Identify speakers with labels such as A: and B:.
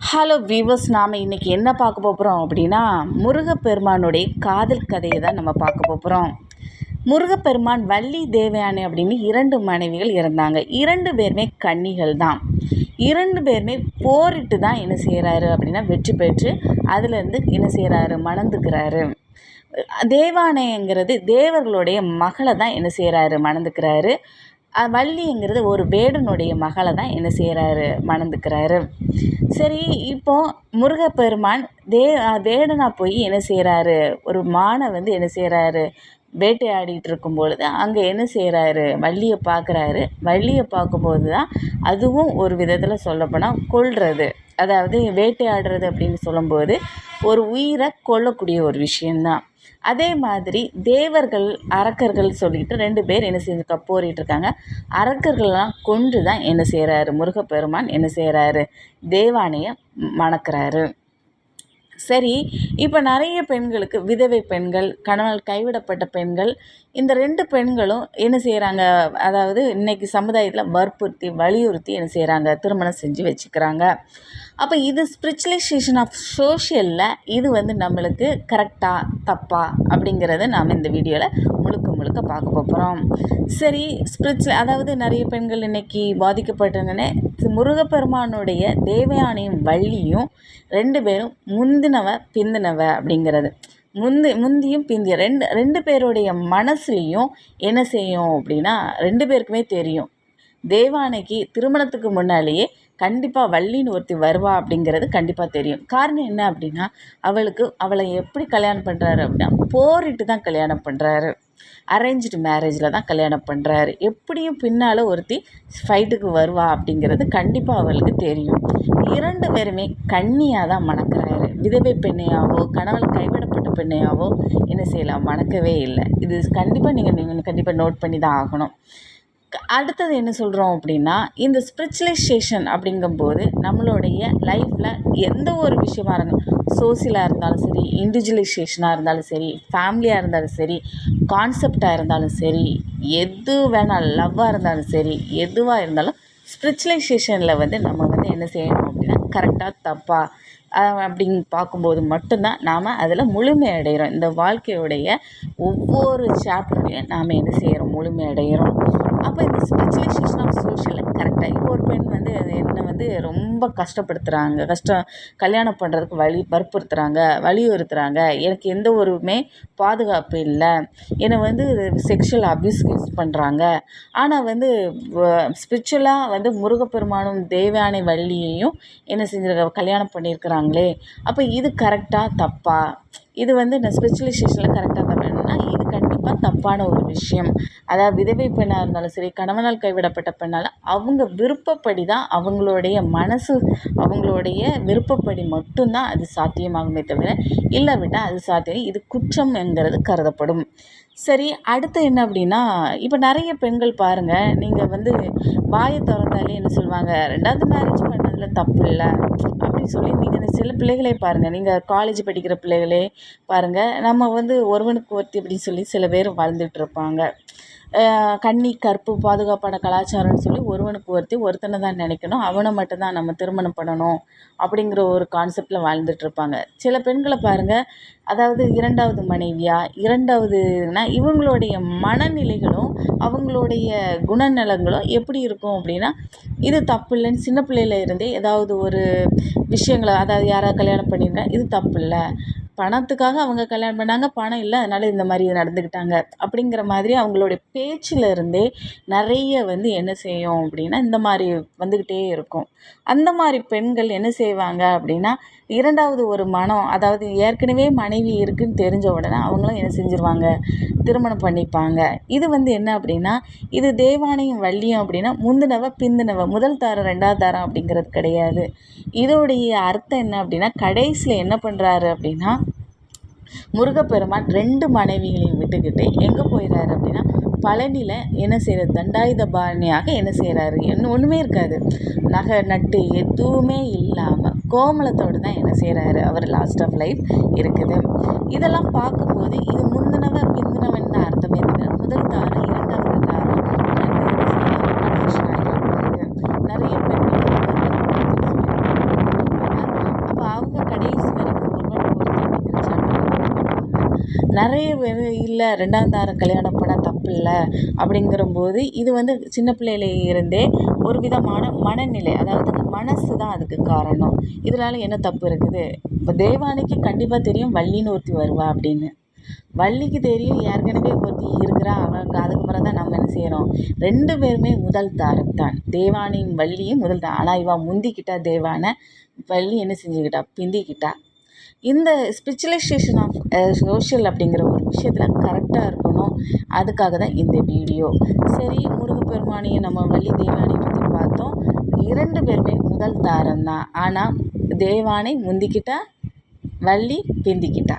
A: Hello viewers, நாம் இன்றைக்கி என்ன பார்க்க போகிறோம் அப்படின்னா முருகப்பெருமானுடைய காதல் கதையை தான் நம்ம பார்க்க போகிறோம். முருகப்பெருமான் வள்ளி தேவயானி அப்படின்னு 2 மனைவிகள் இருந்தாங்க. 2 பேருமே கன்னிகள் தான். 2 பேருமே போரிட்டு தான் என்ன செய்கிறாரு அப்படின்னா வெற்றி பெற்று அதுலேருந்து என்ன செய்கிறாரு, மணந்துக்கிறாரு. தேவானைங்கிறது தேவர்களுடைய மகளை தான் என்ன செய்கிறாரு, மணந்துக்கிறாரு. வள்ளிங்கிறது ஒரு வேடனுடைய மகளை தான் என்ன செய்கிறாரு, மணந்துக்கிறாரு. சரி, இப்போது முருகப்பெருமான் வேடனாக போய் என்ன செய்கிறாரு, ஒரு மானை வந்து என்ன செய்கிறாரு, வேட்டையாடிட்டு இருக்கும் பொழுது அங்கே என்ன செய்கிறாரு, வள்ளியை பார்க்குறாரு. வள்ளியை பார்க்கும்போது தான் அதுவும் ஒரு விதத்தில் சொல்லப்போனால் கொல்றது, அதாவது வேட்டையாடுறது அப்படின்னு சொல்லும்போது ஒரு உயிரை கொல்லக்கூடிய ஒரு விஷயந்தான். அதே மாதிரி தேவர்கள் அரக்கர்கள் சொல்லிட்டு 2 பேர் என்ன செஞ்சு போரிட்டுருக்காங்க. அரக்கர்கள்லாம் கொன்று தான் என்ன செய்கிறாரு, முருகப்பெருமான் என்ன செய்கிறாரு, தேவானையை மணக்கிறாரு. சரி, இப்போ நிறைய பெண்களுக்கு, விதவை பெண்கள், கணவன் கைவிடப்பட்ட பெண்கள், இந்த 2 பெண்களும் என்ன செய்கிறாங்க, அதாவது இன்றைக்கி சமுதாயத்தில் வலியுறுத்தி என்ன செய்கிறாங்க, திருமணம் செஞ்சு வச்சுக்கிறாங்க. அப்போ இது ஸ்பிரிச்சுவலைசேஷன் ஆஃப் சோஷியலில் இது வந்து நம்மளுக்கு கரெக்டாக தப்பா அப்படிங்கிறத நாம் இந்த வீடியோவில் முழுக்க பார்க்க போகிறோம். சரி, அதாவது நிறைய பெண்கள் இன்றைக்கி பாதிக்கப்பட்டங்கன்னு முருகப்பெருமானுடைய தேவயானியும் வள்ளியும் 2 பேரும் முந்தினவ பிந்தினவ அப்படிங்கிறது, முந்தியும் பிந்திய ரெண்டு பேருடைய மனசுலேயும் என்ன செய்யும் அப்படின்னா 2 பேருக்குமே தெரியும், தேவானைக்கு திருமணத்துக்கு முன்னாலேயே கண்டிப்பாக வள்ளின்னு ஒருத்தி வருவா அப்படிங்கிறது கண்டிப்பாக தெரியும். காரணம் என்ன அப்படின்னா, அவளை எப்படி கல்யாணம் பண்ணுறாரு அப்படின்னா போரிட்டு தான் கல்யாணம் பண்ணுறாரு. அரேஞ்ச்டு மேரேஜில் தான் கல்யாணம் பண்ணுறாரு. எப்படியும் பின்னால் ஒருத்தி ஃபைட்டுக்கு வருவா அப்படிங்கிறது கண்டிப்பாக அவளுக்கு தெரியும். 2 பேருமே கன்னியாக தான் மணக்கிறாரு. விதவை பெண்ணையாவோ கணவன் கைவிடப்பட்ட பெண்ணையாவோ என்ன செய்யலாம், மணக்கவே இல்லை. இது கண்டிப்பாக நீங்கள் கண்டிப்பாக நோட் பண்ணி தான் ஆகணும். அடுத்தது என்ன சொல்கிறோம் அப்படின்னா, இந்த ஸ்பிரிச்சுவலைசேஷன் அப்படிங்கும்போது நம்மளுடைய லைஃப்பில் எந்த ஒரு விஷயமா இருந்தாலும், சோசியலாக இருந்தாலும் சரி, இண்டிவிஜுவலைசேஷனாக இருந்தாலும் சரி, ஃபேமிலியாக இருந்தாலும் சரி, கான்செப்டாக இருந்தாலும் சரி, எது வேணாலும் லவ்வாக இருந்தாலும் சரி, எதுவாக இருந்தாலும் ஸ்பிரிச்சுவலைசேஷனில் வந்து நம்ம வந்து என்ன செய்யணும் அப்படின்னா கரெக்டாக தப்பா அப்படின்னு பார்க்கும்போது மட்டும்தான் நாம் அதில் முழுமை அடைகிறோம். இந்த வாழ்க்கையுடைய ஒவ்வொரு சாப்டர்லையும் நாம் என்ன செய்கிறோம், முழுமை அடைகிறோம். அப்போ இந்த ஸ்பிரிச்சுவலைசேஷன் ஆஃப் சோஷியல் கரெக்டாக இப்போ ஒரு பெண் வந்து என்னை வந்து ரொம்ப கஷ்டப்படுத்துகிறாங்க, கல்யாணம் பண்ணுறதுக்கு வற்புறுத்துகிறாங்க, வலியுறுத்துகிறாங்க, எனக்கு எந்த ஒருமே பாதுகாப்பு இல்லை, என்னை வந்து செக்ஷுவல் அப்யூஸ் யூஸ் பண்ணுறாங்க, ஆனால் வந்து ஸ்பிரிச்சுவலாக வந்து முருகப்பெருமானும் தேவயானை வள்ளியையும் என்ன செஞ்சிருக்க கல்யாணம் பண்ணியிருக்கிறாங்களே, அப்போ இது கரெக்டாக தப்பா, இது வந்து இந்த ஸ்பிரிச்சுவலைசேஷனில் கரெக்டாக தப்பானா இது கண்டிப்பாக தப்பான ஒரு விஷயம். அதாவது விதவை பெண்ணாக இருந்தாலும் சரி, கணவனால் கைவிடப்பட்ட பெண்ணால் அவங்க விருப்பப்படி தான், அவங்களுடைய மனசு அவங்களுடைய விருப்பப்படி மட்டும்தான் அது சாத்தியமாகுமே தவிர இல்லாவிட்டால் அது சாத்தியம், இது குற்றம்ங்கிறது கருதப்படும். சரி, அடுத்து என்ன அப்படின்னா, இப்போ நிறைய பெண்கள் பாருங்கள், நீங்கள் வந்து வாயை திறந்தாலே என்ன சொல்லுவாங்க, 2வது மேரேஜ் பண்ணதில் தப்பு இல்லை அப்படின்னு சொல்லி நீங்கள் சில பிள்ளைகளே பாருங்கள், நீங்கள் காலேஜ் படிக்கிற பிள்ளைகளே பாருங்கள், நம்ம வந்து ஒருவனுக்கு ஒருத்தி அப்படின்னு சொல்லி சில பேர் வாழ்ந்துட்டுருப்பாங்க. கன்னி கற்பு பாதுகாப்பான கலாச்சாரம்னு சொல்லி ஒருவனுக்கு ஒருத்தனை தான் நினைக்கணும், அவனை மட்டும்தான் நம்ம திருமணம் பண்ணணும் அப்படிங்கிற ஒரு கான்செப்டில் வாழ்ந்துட்டுருப்பாங்க. சில பெண்களை பாருங்கள், அதாவது 2வது மனைவியா, 2வதுனா இவங்களுடைய மனநிலைகளும் அவங்களுடைய குணநலங்களும் எப்படி இருக்கும் அப்படின்னா, இது தப்பு இல்லைன்னு சின்ன பிள்ளையில இருந்தே ஏதாவது ஒரு விஷயங்களை, அதாவது யாராவது கல்யாணம் பண்ணியிருந்தா இது தப்பு இல்லை, பணத்துக்காக அவங்க கல்யாணம் பண்ணாங்க, பணம் இல்லை அதனால் இந்த மாதிரி நடந்துக்கிட்டாங்க அப்படிங்கிற மாதிரி அவங்களுடைய பேச்சில் இருந்தே நிறைய வந்து என்ன செய்யும் அப்படின்னா இந்த மாதிரி வந்துக்கிட்டே இருக்கும். அந்த மாதிரி பெண்கள் என்ன செய்வாங்க அப்படின்னா, 2வது ஒரு மனம், அதாவது ஏற்கனவே மனைவி இருக்குதுன்னு தெரிஞ்ச உடனே அவங்களும் என்ன செஞ்சுருவாங்க, திருமணம் பண்ணிப்பாங்க. இது வந்து என்ன அப்படின்னா, இது தேவானையும் வள்ளியும் அப்படின்னா முந்தினவ பிந்தினவ, முதல் தாரம் 2வது தாரம் அப்படிங்கிறது கிடையாது. இதோடைய அர்த்தம் என்ன அப்படின்னா, கடைசியில் என்ன பண்ணுறாரு அப்படின்னா, முருகப்பெருமான் 2 மனைவிகளையும் விட்டுக்கிட்டு எங்கே போயிடுறாரு அப்படின்னா, பழனியில் என்ன செய்கிறார், தண்டாயுதபாணியாக என்ன செய்கிறாரு, ஒன்றுமே இருக்காது, நகை நட்டு எதுவுமே இல்லாமல் கோமலத்தோடு தான் என்ன செய்கிறாரு, அவர் லாஸ்ட் ஆஃப் லைஃப் இருக்குது. இதெல்லாம் பார்க்கும்போது இது முந்தினவ பிந்தினவன் தான் அர்த்தமே தவிர முதல் தாரம் 2வது தாரம் நிறைய பெண்கள் நிறைய பேர் இல்லை 2ஆம் தாரம் கல்யாணம் பண்ணால் தப்பு இல்லை அப்படிங்கிறம்போது இது வந்து சின்ன பிள்ளையில இருந்தே ஒரு விதமான மனநிலை, அதாவது மனசு தான் அதுக்கு காரணம். இதனால என்ன தப்பு இருக்குது? இப்போ தேவானிக்கு கண்டிப்பாக தெரியும் வள்ளின்னு ஒருத்தி வருவா அப்படின்னு. வள்ளிக்கு தெரியும் ஏற்கனவே ஒருத்தி இருக்கிறா, அவளுக்கு அதுக்கப்புறம் தான் நம்ம என்ன செய்கிறோம். 2 பேருமே முதல் தாரம் தான். தேவானியும் வள்ளியும் முதல் தாரம். ஆனால் இவன் முந்திக்கிட்டா தேவானை, வள்ளி என்ன செஞ்சுக்கிட்டா, பிந்திக்கிட்டா. இந்த ஸ்பெஷலைசேஷன் ஆஃப் சோஷியல் அப்படிங்கிற ஒரு விஷயத்தில் கரெக்டாக இருக்கணும். அதுக்காக தான் இந்த வீடியோ. சரி, முருகப்பெருமானையும் நம்ம வள்ளி தேவானை பற்றி பார்த்தோம். 2 பேருமே முதல் தாரம் தான். ஆனால் தேவானை முந்திக்கிட்டா, வள்ளி பிந்திக்கிட்டா.